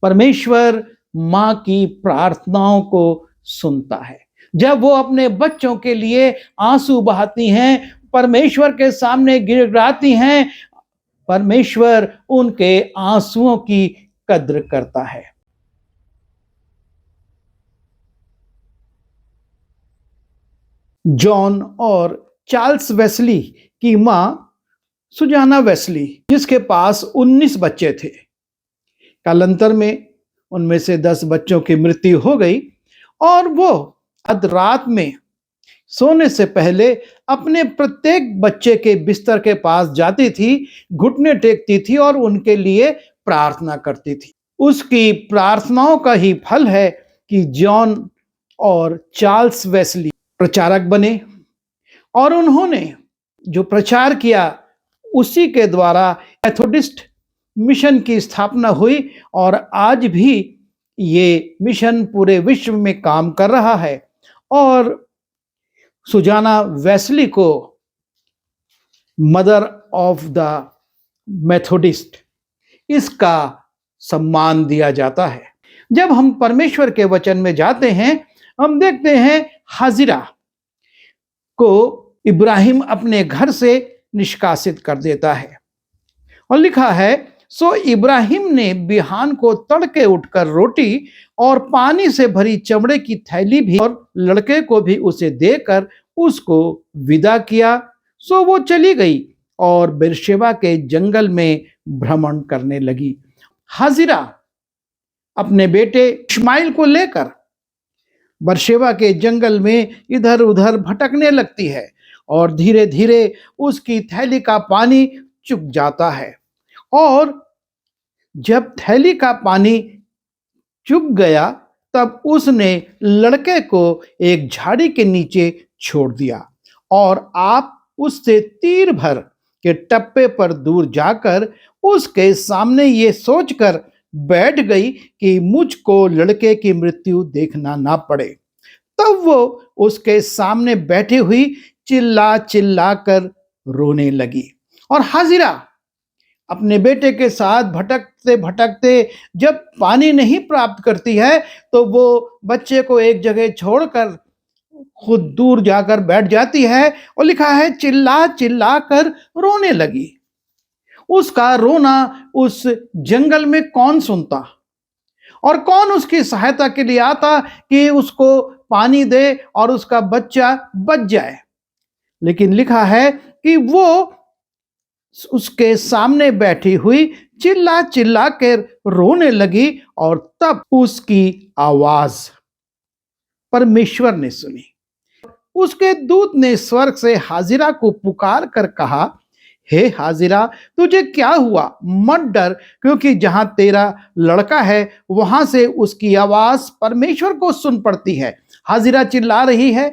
परमेश्वर माँ की प्रार्थनाओं को सुनता है। जब वो अपने बच्चों के लिए आंसू बहाती हैं, परमेश्वर के सामने गिड़गिड़ाती हैं, परमेश्वर उनके आंसुओं की कद्र करता है। जॉन और चार्ल्स वेस्ली की मां सुजाना वेस्ली, जिसके पास 19 बच्चे थे, कालांतर में उनमें से 10 बच्चों की मृत्यु हो गई और वो रात में सोने से पहले अपने प्रत्येक बच्चे के बिस्तर के पास जाती थी, घुटने टेकती थी और उनके लिए प्रार्थना करती थी। उसकी प्रार्थनाओं का ही फल है कि जॉन और चार्ल्स वेस्ली प्रचारक बने और उन्होंने जो प्रचार किया उसी के द्वारा मेथोडिस्ट मिशन की स्थापना हुई और आज भी ये मिशन पूरे विश्व में काम कर रहा है और सुजाना वेस्ली को मदर ऑफ द मेथोडिस्ट इसका सम्मान दिया जाता है। जब हम परमेश्वर के वचन में जाते हैं, हम देखते हैं हाजिरा को इब्राहिम अपने घर से निष्कासित कर देता है और लिखा है, सो इब्राहिम ने बिहान को तड़के उठकर रोटी और पानी से भरी चमड़े की थैली भी और लड़के को भी उसे देकर उसको विदा किया। सो वो चली गई और बेरशेबा के जंगल में भ्रमण करने लगी। हाजिरा अपने बेटे इश्माइल को लेकर बेरशेबा के जंगल में इधर उधर भटकने लगती है और धीरे धीरे उसकी थैली का पानी चुक जाता है और जब थैली का पानी चुक गया तब उसने लड़के को एक झाड़ी के नीचे छोड़ दिया और आप उससे तीर भर के टप्पे पर दूर जाकर उसके सामने ये सोचकर बैठ गई कि मुझको लड़के की मृत्यु देखना ना पड़े। तब वो उसके सामने बैठी हुई चिल्ला चिल्ला कर रोने लगी और हाजिरा अपने बेटे के साथ भटकते भटकते जब पानी नहीं प्राप्त करती है तो वो बच्चे को एक जगह छोड़कर खुद दूर जाकर बैठ जाती है और लिखा है चिल्ला चिल्ला कर रोने लगी। उसका रोना उस जंगल में कौन सुनता और कौन उसकी सहायता के लिए आता कि उसको पानी दे और उसका बच्चा बच जाए। लेकिन लिखा है कि वो उसके सामने बैठी हुई चिल्ला चिल्ला कर रोने लगी और तब उसकी आवाज परमेश्वर ने सुनी। उसके दूत ने स्वर्ग से हाजिरा को पुकार कर कहा, हे हाजिरा, तुझे क्या हुआ? मत डर, क्योंकि जहां तेरा लड़का है वहां से उसकी आवाज परमेश्वर को सुन पड़ती है। हाजिरा चिल्ला रही है,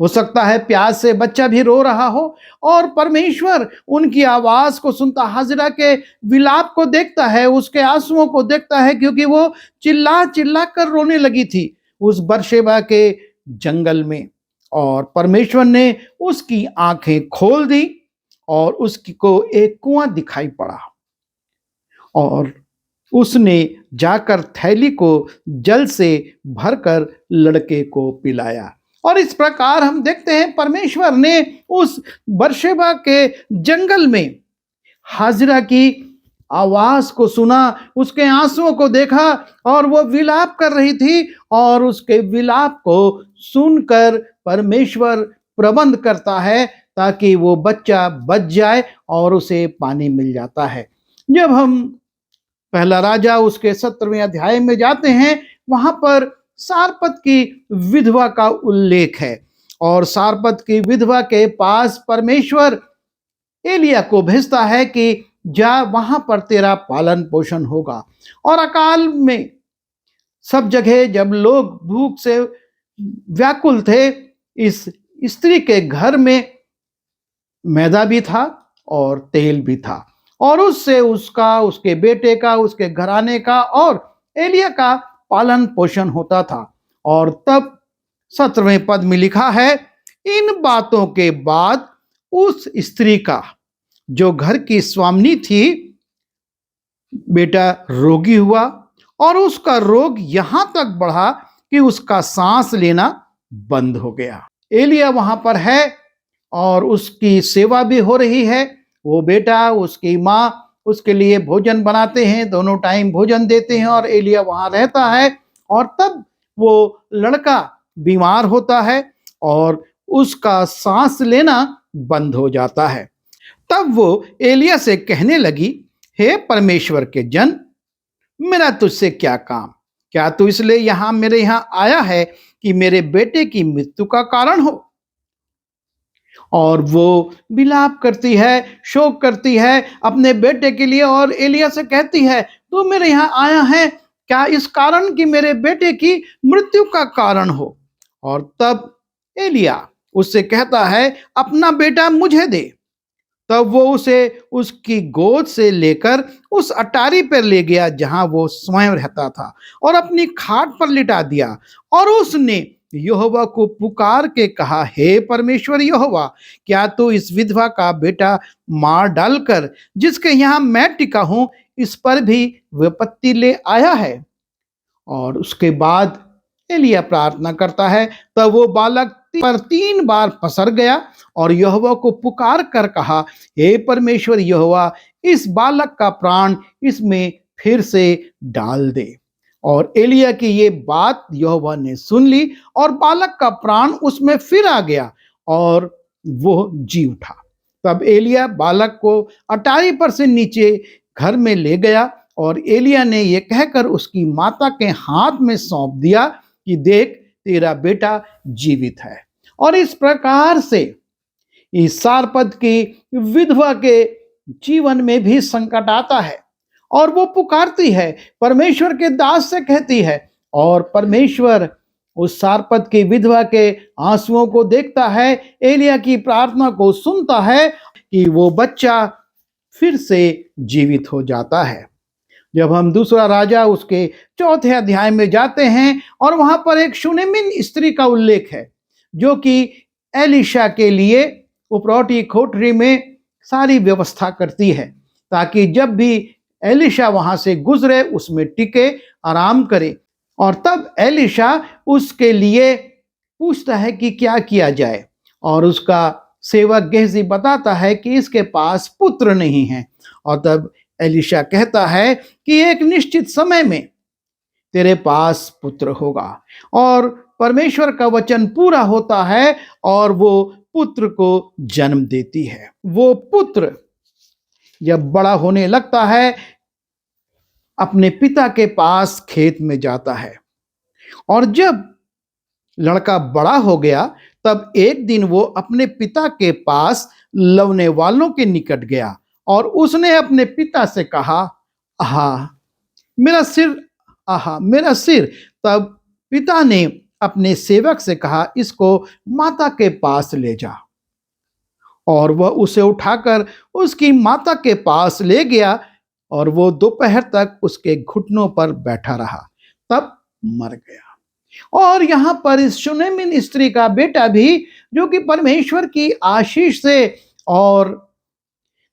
हो सकता है प्यास से बच्चा भी रो रहा हो और परमेश्वर उनकी आवाज को सुनता, हाजिरा के विलाप को देखता है, उसके आंसुओं को देखता है, क्योंकि वो चिल्ला चिल्ला कर रोने लगी थी उस बेरशेबा के जंगल में। और परमेश्वर ने उसकी आंखें खोल दी और उसको एक कुआं दिखाई पड़ा और उसने जाकर थैली को जल से भरकर लड़के को पिलाया। और इस प्रकार हम देखते हैं परमेश्वर ने उस बेरशेबा के जंगल में हाजिरा की आवाज को सुना, उसके आंसुओं को देखा और वो विलाप कर रही थी और उसके विलाप को सुनकर परमेश्वर प्रबंध करता है ताकि वो बच्चा बच जाए और उसे पानी मिल जाता है। जब हम पहला राजा उसके 17वें अध्याय में जाते हैं, वहां पर सारपत की विधवा का उल्लेख है और सारपत की विधवा के पास परमेश्वर एलिया को भेजता है कि जा, वहां पर तेरा पालन पोषण होगा। और अकाल में सब जगह जब लोग भूख से व्याकुल थे, इस स्त्री के घर में मैदा भी था और तेल भी था और उससे उसका, उसके बेटे का, उसके घराने का और एलिया का पालन पोषण होता था। और तब 17वें पद में लिखा है, इन बातों के बाद उस स्त्री का, जो घर की स्वामिनी थी, बेटा रोगी हुआ और उसका रोग यहां तक बढ़ा कि उसका सांस लेना बंद हो गया। एलिया वहां पर है और उसकी सेवा भी हो रही है। वो बेटा, उसकी माँ उसके लिए भोजन बनाते हैं, दोनों टाइम भोजन देते हैं और एलिया वहां रहता है। और तब वो लड़का बीमार होता है और उसका सांस लेना बंद हो जाता है। तब वो एलिया से कहने लगी, हे परमेश्वर के जन, मेरा तुझसे क्या काम? क्या तू इसलिए मेरे यहाँ आया है कि मेरे बेटे की मृत्यु का कारण हो? और वो विलाप करती है, शोक करती है अपने बेटे के लिए और एलिया से कहती है, तू मेरे यहाँ आया है क्या इस कारण कि मेरे बेटे की मृत्यु का कारण हो? और तब एलिया उससे कहता है, अपना बेटा मुझे दे। तब वो उसे उसकी गोद से लेकर उस अटारी पर ले गया जहां वो स्वयं रहता था और अपनी खाट पर लिटा दिया। और उसने यहोवा को पुकार के कहा, हे परमेश्वर यहोवा, क्या तू इस विधवा का बेटा मार डालकर जिसके यहाँ मैं टिका हूं इस पर भी विपत्ति ले आया है? और उसके बाद एलिया प्रार्थना करता है। तब वो बालक पर 3 बार पसर गया और यहोवा को पुकार कर कहा, हे परमेश्वर यहोवा, इस बालक का प्राण इसमें फिर से डाल दे। और एलिया की ये बात यहोवा ने सुन ली और बालक का प्राण उसमें फिर आ गया और वो जी उठा। तब एलिया बालक को अटारी पर से नीचे घर में ले गया और एलिया ने यह कहकर उसकी माता के हाथ में सौंप दिया कि देख, तेरा बेटा जीवित है। और इस प्रकार से इस सारपत की विधवा के जीवन में भी संकट आता है और वो पुकारती है, परमेश्वर के दास से कहती है, और परमेश्वर उस सारपत की विधवा के आंसुओं को देखता है, एलिया की प्रार्थना को सुनता है कि वो बच्चा फिर से जीवित हो जाता है। जब हम दूसरा राजा उसके 4 अध्याय में जाते हैं और वहां पर एक शूनेमिन स्त्री का उल्लेख है जो कि एलिशा के लिए उपरौठी कोठरी में सारी व्यवस्था करती है ताकि जब भी एलिशा वहां से गुजरे उसमें टिके, आराम करे। और तब एलिशा उसके लिए पूछता है कि क्या किया जाए और उसका सेवक गेहजी बताता है कि इसके पास पुत्र नहीं है। और तब एलिशा कहता है कि एक निश्चित समय में तेरे पास पुत्र होगा। और परमेश्वर का वचन पूरा होता है और वो पुत्र को जन्म देती है। वो पुत्र जब बड़ा होने लगता है अपने पिता के पास खेत में जाता है और जब लड़का बड़ा हो गया तब एक दिन वो अपने पिता के पास लवने वालों के निकट गया और उसने अपने पिता से कहा, आहा मेरा सिर, आहा मेरा सिर। तब पिता ने अपने सेवक से कहा, इसको माता के पास ले जा। और वह उसे उठाकर उसकी माता के पास ले गया और वो दोपहर तक उसके घुटनों पर बैठा रहा, तब मर गया। और यहां पर इस शूनेमिन स्त्री का बेटा भी, जो कि परमेश्वर की आशीष से और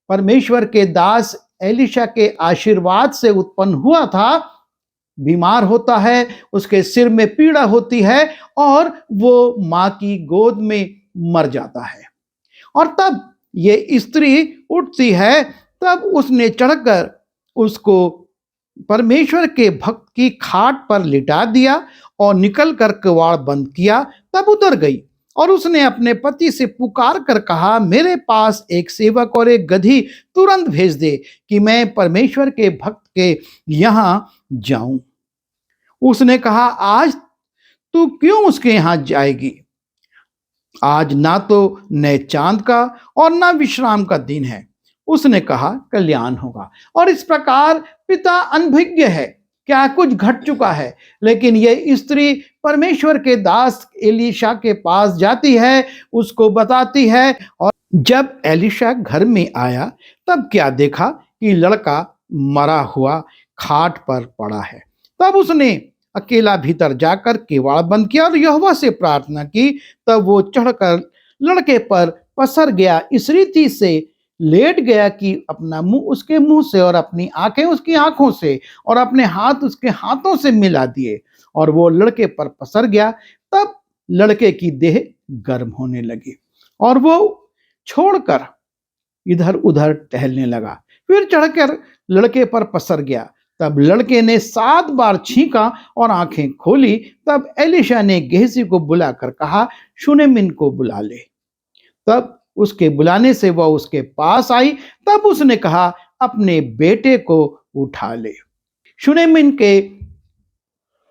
परमेश्वर के दास एलिशा के आशीर्वाद से उत्पन्न हुआ था, बीमार होता है, उसके सिर में पीड़ा होती है और वो मां की गोद में मर जाता है। और तब ये स्त्री उठती है, तब उसने चढ़कर उसको परमेश्वर के भक्त की खाट पर लिटा दिया और निकल कर किवाड़ बंद किया। तब उतर गई और उसने अपने पति से पुकार कर कहा, मेरे पास एक सेवक और एक गधी तुरंत भेज दे कि मैं परमेश्वर के भक्त के यहाँ जाऊं। उसने कहा, आज तू क्यों उसके यहाँ जाएगी? आज ना तो नए चांद का और ना विश्राम का दिन है। उसने कहा, कल्याण होगा। और इस प्रकार पिता अनभिज्ञ है, क्या कुछ घट चुका है। लेकिन यह स्त्री परमेश्वर के दास एलिशा के पास जाती है, उसको बताती है। और जब एलिशा घर में आया तब क्या देखा कि लड़का मरा हुआ खाट पर पड़ा है। तब उसने अकेला भीतर जाकर किवाड़ बंद किया और यहोवा से प्रार्थना की। तब वो चढ़कर लड़के पर पसर गया। इस रीति से लेट गया कि अपना मुंह उसके मुंह से और अपनी आंखें उसकी आंखों से और अपने हाथ उसके हाथों से मिला दिए, और वो लड़के पर पसर गया। तब लड़के की देह गर्म होने लगी और वो छोड़कर इधर उधर टहलने लगा। फिर चढ़कर लड़के पर पसर गया। तब लड़के ने 7 बार छींका और आंखें खोली। तब एलिशा ने गेहजी को बुलाकर कहा, शूनेमिन को बुला ले। तब उसके बुलाने से वह उसके पास आई। तब उसने कहा, अपने बेटे को उठा ले। शूनेमिन के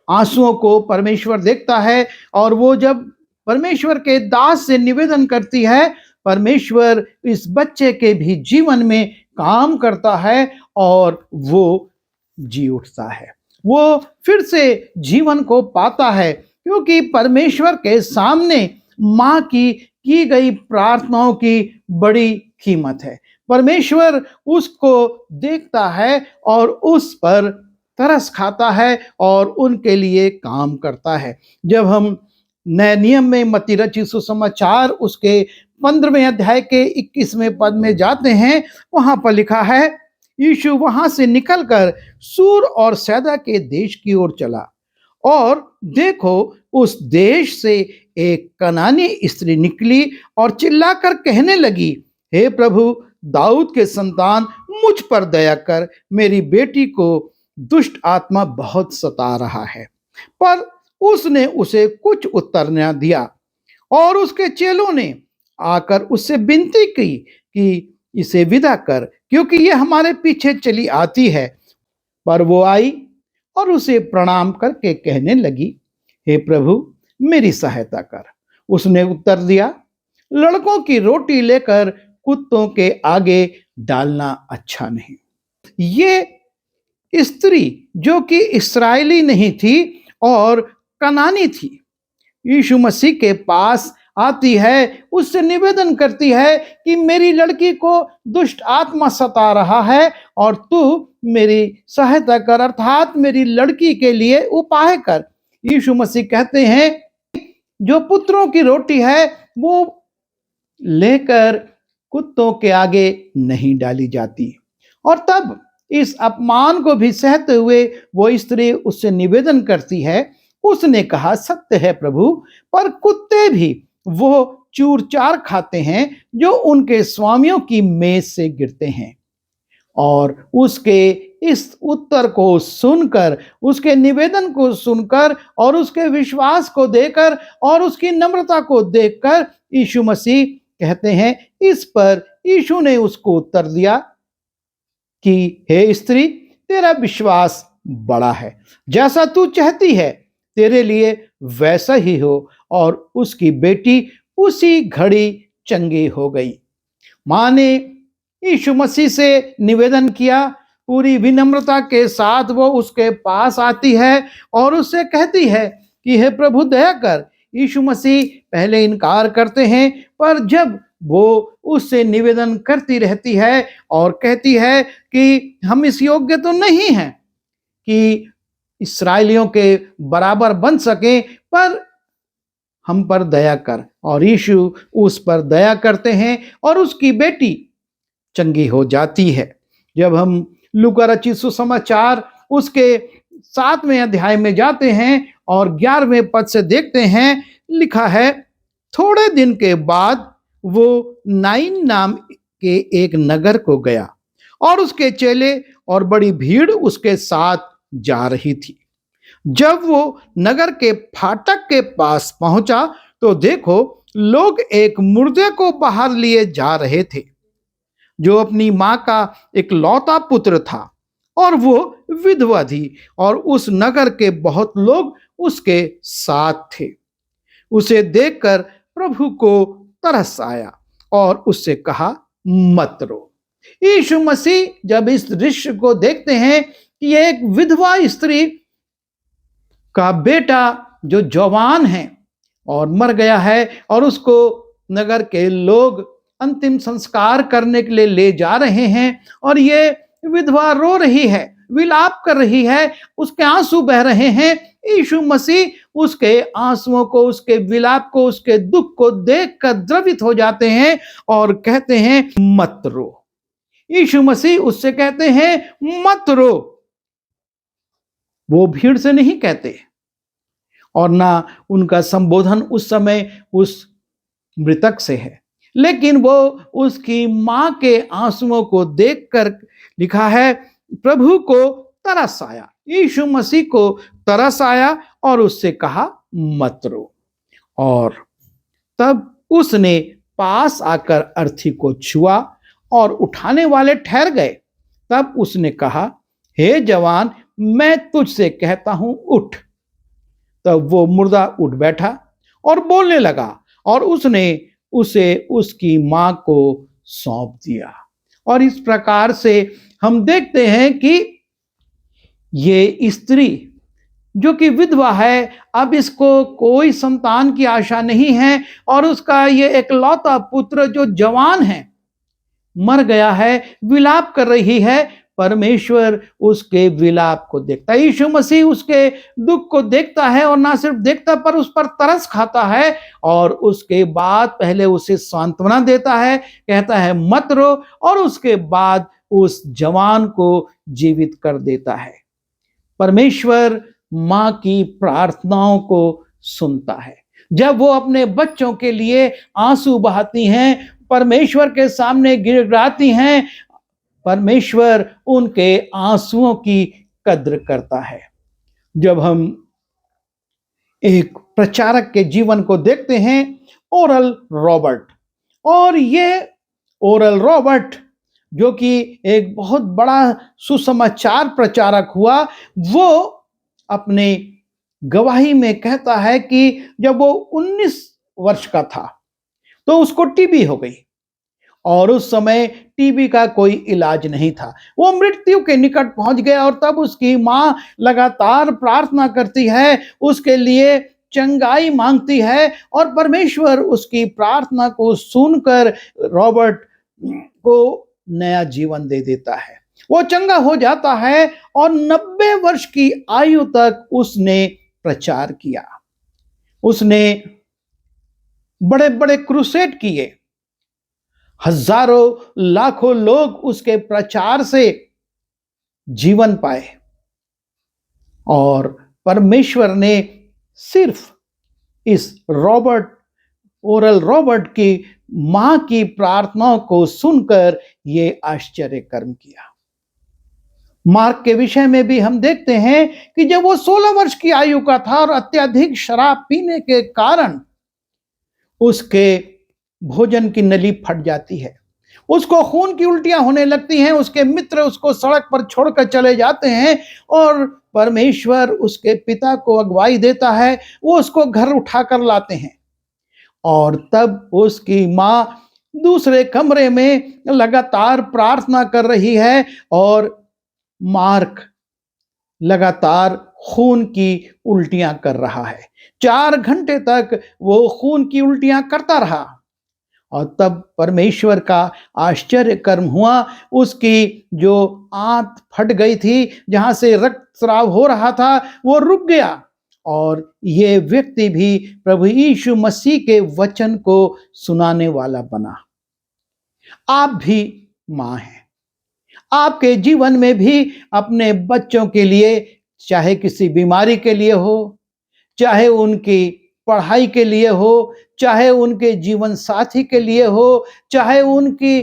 आंसुओं को परमेश्वर देखता है, और वो जब परमेश्वर के दास से निवेदन करती है, परमेश्वर इस बच्चे के भी जीवन में काम करता है और वो जी उठता है। वो फिर से जीवन को पाता है, क्योंकि परमेश्वर के सामने माँ की गई प्रार्थनाओं की बड़ी कीमत है। परमेश्वर उसको देखता है और उस पर तरस खाता है और उनके लिए काम करता है। जब हम नए नियम में मत्ती रचित सुसमाचार उसके 15वें अध्याय के 21वें पद में जाते हैं, वहां पर लिखा है, यीशु वहां से निकलकर सूर और सैदा के देश की ओर चला, और देखो उस देश से एक कनानी स्त्री निकली और चिल्लाकर कहने लगी, हे प्रभु, दाऊद के संतान, मुझ पर दया कर, मेरी बेटी को दुष्ट आत्मा बहुत सता रहा है। पर उसने उसे कुछ उत्तर न दिया, और उसके चेलों ने आकर उससे विनती की कि इसे विदा कर, क्योंकि ये हमारे पीछे चली आती है। पर वो आई और उसे प्रणाम करके कहने लगी, हे प्रभु, मेरी सहायता कर। उसने उत्तर दिया, लड़कों की रोटी लेकर कुत्तों के आगे डालना अच्छा नहीं। ये स्त्री जो कि इस्राएली नहीं थी और कनानी थी, यीशु मसीह के पास आती है, उससे निवेदन करती है कि मेरी लड़की को दुष्ट आत्मा सता रहा है और तू मेरी सहायता कर, अर्थात मेरी लड़की के लिए उपाय कर। यीशु मसीह कहते हैं, जो पुत्रों की रोटी है वो लेकर कुत्तों के आगे नहीं डाली जाती। और तब इस अपमान को भी सहते हुए वो स्त्री उससे निवेदन करती है। उसने कहा, सत्य है प्रभु, पर कुत्ते भी वो चूर चार खाते हैं जो उनके स्वामियों की मेज से गिरते हैं। और उसके इस उत्तर को सुनकर, उसके निवेदन को सुनकर और उसके विश्वास को देकर और उसकी नम्रता को देखकर यीशु मसीह कहते हैं, इस पर यीशु ने उसको उत्तर दिया कि हे स्त्री, तेरा विश्वास बड़ा है, जैसा तू चाहती है तेरे लिए वैसा ही हो। और उसकी बेटी उसी घड़ी चंगी हो गई। मां ने यीशु मसीह से निवेदन किया, पूरी विनम्रता के साथ वो उसके पास आती है और उससे कहती है कि हे प्रभु, दया कर। यीशु मसीह पहले इनकार करते हैं, पर जब वो उससे निवेदन करती रहती है और कहती है कि हम इस योग्य तो नहीं हैं कि इस्राएलियों के बराबर बन सके, पर हम पर दया कर, और यीशु उस पर दया करते हैं और उसकी बेटी चंगी हो जाती है। जब हम लूका रचित सुसमाचार उसके 7वें अध्याय में जाते हैं और 11वें पद से देखते हैं, लिखा है, थोड़े दिन के बाद वो नाइन नाम के एक नगर को गया और उसके चेले और बड़ी भीड़ उसके साथ जा रही थी। जब वो नगर के फाटक के पास पहुंचा तो देखो, लोग एक मुर्दे को बाहर लिए जा रहे थे, जो अपनी मां का एक लौता पुत्र था, और वो विधवा थी, और उस नगर के बहुत लोग उसके साथ थे। उसे देखकर प्रभु को तरस आया और उससे कहा, मत रो। यीशु मसीह जब इस दृश्य को देखते हैं कि यह एक विधवा स्त्री का बेटा जो जवान है और मर गया है, और उसको नगर के लोग अंतिम संस्कार करने के लिए ले जा रहे हैं, और ये विधवा रो रही है, विलाप कर रही है, उसके आंसू बह रहे हैं। यीशु मसीह उसके आंसुओं को, उसके विलाप को, उसके दुख को देखकर द्रवित हो जाते हैं और कहते हैं मत रो। यीशु मसीह उससे कहते हैं मत रो। वो भीड़ से नहीं कहते और ना उनका संबोधन उस समय उस मृतक से है, लेकिन वो उसकी मां के आंसुओं को देखकर, लिखा है, प्रभु को तरस आया, यीशु मसीह को तरस आया और उससे कहा मत रो। और तब उसने पास आकर अर्थी को छुआ और उठाने वाले ठहर गए। तब उसने कहा, हे जवान, मैं तुझसे कहता हूं उठ। तब वो मुर्दा उठ बैठा और बोलने लगा और उसने उसे उसकी मां को सौंप दिया। और इस प्रकार से हम देखते हैं कि ये स्त्री जो कि विधवा है, अब इसको कोई संतान की आशा नहीं है और उसका ये एकलौता पुत्र जो जवान है मर गया है, विलाप कर रही है। परमेश्वर उसके विलाप को देखता है, यीशु मसीह उसके दुख को देखता है और ना सिर्फ देखता पर उस पर तरस खाता है और उसके बाद पहले उसे सांत्वना देता है, कहता है मत रो, और उसके बाद उस जवान को जीवित कर देता है। परमेश्वर मां की प्रार्थनाओं को सुनता है। जब वो अपने बच्चों के लिए आंसू बहाती हैं, परमेश्वर के सामने गिड़गिड़ाती हैं, परमेश्वर उनके आंसुओं की कद्र करता है। जब हम एक प्रचारक के जीवन को देखते हैं, ओरल रॉबर्ट, और ये ओरल रॉबर्ट जो कि एक बहुत बड़ा सुसमाचार प्रचारक हुआ, वो अपने गवाही में कहता है कि जब वो 19 वर्ष का था तो उसको टीबी हो गई और उस समय टीबी का कोई इलाज नहीं था। वो मृत्यु के निकट पहुंच गया और तब उसकी मां लगातार प्रार्थना करती है, उसके लिए चंगाई मांगती है और परमेश्वर उसकी प्रार्थना को सुनकर रॉबर्ट को नया जीवन दे देता है। वो चंगा हो जाता है और 90 वर्ष की आयु तक उसने प्रचार किया। उसने बड़े बड़े क्रूसेड किए, हजारों लाखों लोग उसके प्रचार से जीवन पाए और परमेश्वर ने सिर्फ इस ओरल रॉबर्ट की मां की प्रार्थनाओं को सुनकर यह आश्चर्य कर्म किया। मार्क के विषय में भी हम देखते हैं कि जब वो 16 वर्ष की आयु का था और अत्यधिक शराब पीने के कारण उसके भोजन की नली फट जाती है, उसको खून की उल्टियां होने लगती हैं, उसके मित्र उसको सड़क पर छोड़कर चले जाते हैं और परमेश्वर उसके पिता को अगुवाई देता है, वो उसको घर उठाकर लाते हैं और तब उसकी मां दूसरे कमरे में लगातार प्रार्थना कर रही है और मार्क लगातार खून की उल्टियां कर रहा है। 4 घंटे तक वो खून की उल्टियां करता रहा और तब परमेश्वर का आश्चर्य कर्म हुआ। उसकी जो आंत फट गई थी, जहां से रक्तस्राव हो रहा था, वो रुक गया और ये व्यक्ति भी प्रभु यीशु मसीह के वचन को सुनाने वाला बना। आप भी मां हैं, आपके जीवन में भी अपने बच्चों के लिए, चाहे किसी बीमारी के लिए हो, चाहे उनकी पढ़ाई के लिए हो, चाहे उनके जीवन साथी के लिए हो, चाहे उनकी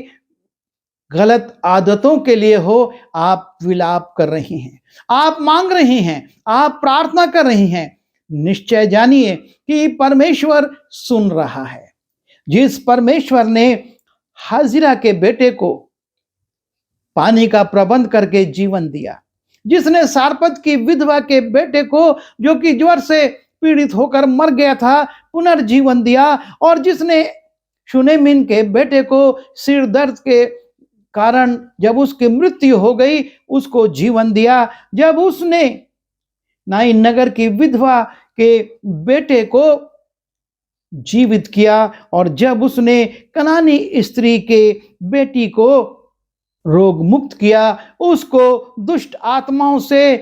गलत आदतों के लिए हो, आप विलाप कर रही हैं, आप मांग रही हैं, आप प्रार्थना कर रही हैं। निश्चय जानिए कि परमेश्वर सुन रहा है। जिस परमेश्वर ने हाजिरा के बेटे को पानी का प्रबंध करके जीवन दिया, जिसने सारपत की विधवा के बेटे को जो कि ज्वर से पीड़ित होकर मर गया था पुनर्जीवन दिया, और जिसने शुनेमिन के बेटे को सिर दर्द के कारण जब उसकी मृत्यु हो गई उसको जीवन दिया, जब उसने नाइन नगर की विधवा के बेटे को जीवित किया और जब उसने कनानी स्त्री के बेटी को रोग मुक्त किया, उसको दुष्ट आत्माओं से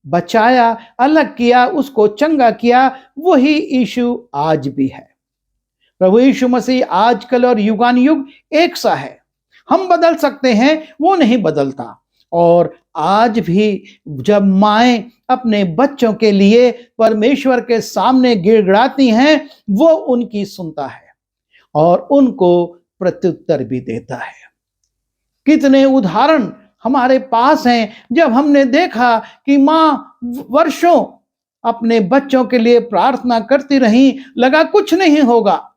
बचाया, अलग किया, उसको चंगा किया, वही यीशु आज भी है। प्रभु यीशु मसीह आजकल और युगानुयुग एक सा है। हम बदल सकते हैं, वो नहीं बदलता। और आज भी जब माएँ अपने बच्चों के लिए परमेश्वर के सामने गिड़गिड़ाती हैं, वो उनकी सुनता है और उनको प्रत्युत्तर भी देता है। कितने उदाहरण हमारे पास हैं जब हमने देखा कि माँ वर्षों अपने बच्चों के लिए प्रार्थना करती रहीं, लगा कुछ नहीं होगा,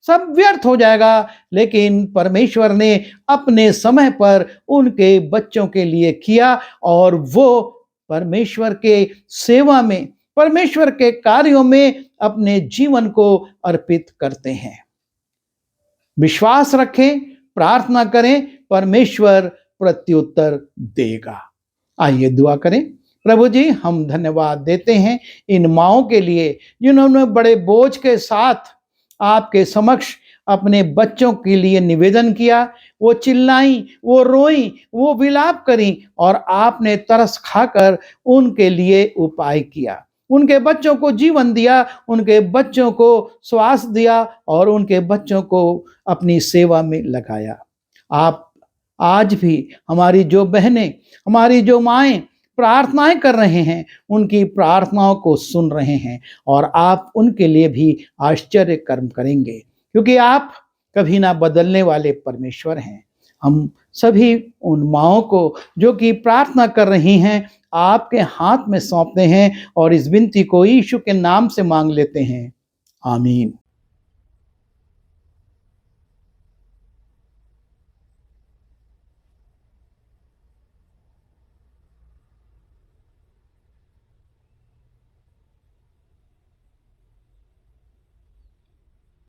सब व्यर्थ हो जाएगा, लेकिन परमेश्वर ने अपने समय पर उनके बच्चों के लिए किया और वो परमेश्वर के सेवा में, परमेश्वर के कार्यों में अपने जीवन को अर्पित करते हैं। विश्वास रखें, प्रार्थना करें, परमेश्वर प्रत्युत्तर देगा। आइए दुआ करें। प्रभु जी, हम धन्यवाद देते हैं इन माँओं के लिए जिन्होंने बड़े बोझ के साथ आपके समक्ष अपने बच्चों के लिए निवेदन किया। वो चिल्लाई, वो रोई, वो विलाप करी और आपने तरस खाकर उनके लिए उपाय किया, उनके बच्चों को जीवन दिया, उनके बच्चों को श्वास दिया और उनके बच्चों को अपनी सेवा में लगाया। आप आज भी हमारी जो बहनें, हमारी जो माएँ प्रार्थनाएं कर रहे हैं, उनकी प्रार्थनाओं को सुन रहे हैं और आप उनके लिए भी आश्चर्य कर्म करेंगे, क्योंकि आप कभी ना बदलने वाले परमेश्वर हैं। हम सभी उन माँओं को जो कि प्रार्थना कर रही हैं, आपके हाथ में सौंपते हैं और इस विनती को यीशु के नाम से मांग लेते हैं। आमीन।